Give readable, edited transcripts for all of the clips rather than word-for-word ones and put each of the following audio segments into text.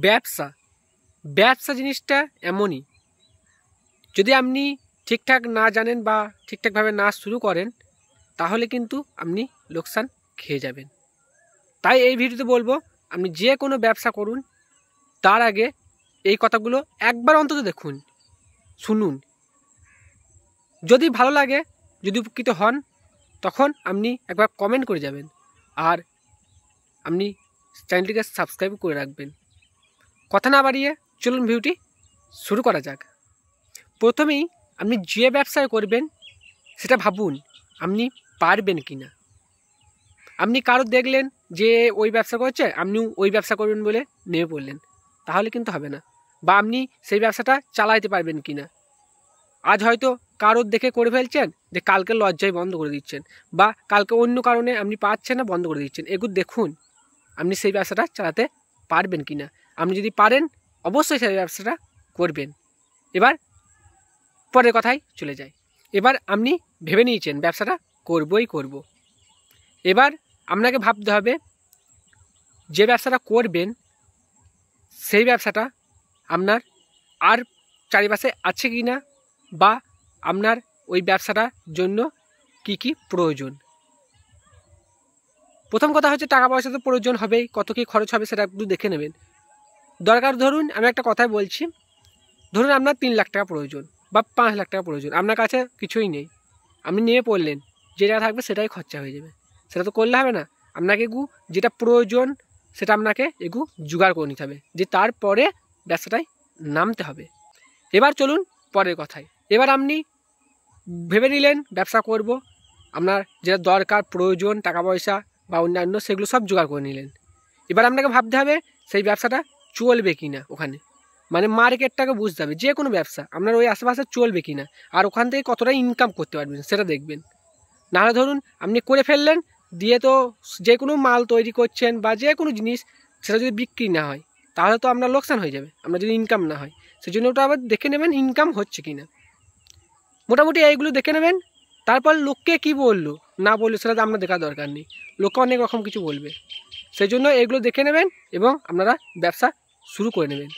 ব্যবসা ব্যবসা জিনিসটা এমনই, যদি আপনি ঠিকঠাক না জানেন বা ঠিকঠাকভাবে না শুরু করেন তাহলে কিন্তু আপনি লোকসান খেয়ে যাবেন। তাই এই ভিডিওতে বলবো আপনি যে কোনো ব্যবসা করুন তার আগে এই কথাগুলো একবার অন্তত দেখুন, শুনুন। যদি ভালো লাগে, যদি উপকৃত হন, তখন আপনি একবার কমেন্ট করে যাবেন আর আপনি চ্যানেলটিকে সাবস্ক্রাইব করে রাখবেন। কথা না বাড়িয়ে চলুন ভিডিওটি শুরু করা যাক। প্রথমেই আপনি যে ব্যবসায় করবেন সেটা ভাবুন আপনি পারবেন কি না। আপনি কারো দেখলেন যে ওই ব্যবসা করছে, আপনিও ওই ব্যবসা করবেন বলে নেমে পড়লেন, তাহলে কিন্তু হবে না। বা আপনি সেই ব্যবসাটা চালাইতে পারবেন কি না। আজ হয়তো কারোর দেখে করে ফেলছেন, যে কালকে লজ্জায় বন্ধ করে দিচ্ছেন, বা কালকে অন্য কারণে আপনি পাচ্ছেন না বন্ধ করে দিচ্ছেন। এগুলো দেখুন আপনি সেই ব্যবসাটা চালাতে পারবেন কি না। আপনি যদি পারেন অবশ্যই সেই ব্যবসাটা করবেন। এবার পরের কথায় চলে যাই। এবার আপনি ভেবে নিয়েছেন ব্যবসাটা করবই করব। এবার আপনাকে ভাবতে হবে যে ব্যবসাটা করবেন সেই ব্যবসাটা আপনার আর চারিপাশে আছে কি না, বা আপনার ওই ব্যবসাটার জন্য কি কি প্রয়োজন। প্রথম কথা হচ্ছে টাকা পয়সা তো প্রয়োজন হবেই, কত কী খরচ হবে সেটা একটু দেখে নেবেন। দরকার ধরুন আমি একটা কথাই বলছি, ধরুন আপনার 3 লাখ টাকা প্রয়োজন বা 5 লাখ টাকা প্রয়োজন, আপনার কাছে কিছুই নেই, আপনি নিয়ে পড়লেন, যেটা থাকবে সেটাই খরচা হয়ে যাবে। সেটা তো করলে হবে না, আপনাকে যেটা প্রয়োজন সেটা আপনাকে জোগাড় করে নিতে হবে, যে তারপরে ব্যবসাটায় নামতে হবে। এবার চলুন পরের কথায়। এবার আপনি ভেবে নিলেন ব্যবসা করব, আপনার যেটা দরকার প্রয়োজন টাকা পয়সা বা অন্যান্য সেগুলো সব জোগাড় করে নিলেন। এবার আপনাকে ভাবতে হবে সেই ব্যবসাটা চলবে কি না, ওখানে মানে মার্কেটটাকে বুঝতে হবে। যে কোনো ব্যবসা আপনার ওই আশেপাশে চলবে কি না, আর ওখান থেকে কতটা ইনকাম করতে পারবেন সেটা দেখবেন। নাহলে ধরুন আপনি করে ফেললেন, দিয়ে তো যে কোনো মাল তৈরি করছেন বা যে কোনো জিনিস, সেটা যদি বিক্রি না হয় তাহলে তো আপনার লোকসান হয়ে যাবে, আপনার যদি ইনকাম না হয়। সেই জন্য ওটা আবার দেখে নেবেন ইনকাম হচ্ছে কি না। মোটামুটি এইগুলো দেখে নেবেন। তারপর লোককে কি বললো না বললো সেটা তো আপনার দেখার দরকার নেই, লোককে অনেক রকম কিছু বলবে। সেই জন্য এগুলো দেখে নেবেন এবং আপনারা ব্যবসা শুরু করে নেবেন।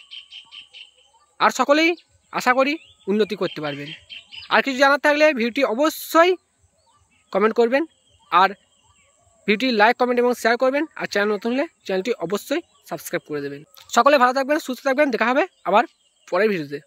আর সকলেই আশা করি উন্নতি করতে পারবেন। আর কিছু জানার থাকলে ভিডিওটি অবশ্যই কমেন্ট করবেন, আর ভিডিওটি লাইক কমেন্ট এবং শেয়ার করবেন। আর চ্যানেল নতুন হলে চ্যানেলটি অবশ্যই সাবস্ক্রাইব করে দেবেন। সকলে ভালো থাকবেন, সুস্থ থাকবেন। দেখা হবে আবার পরের ভিডিওতে।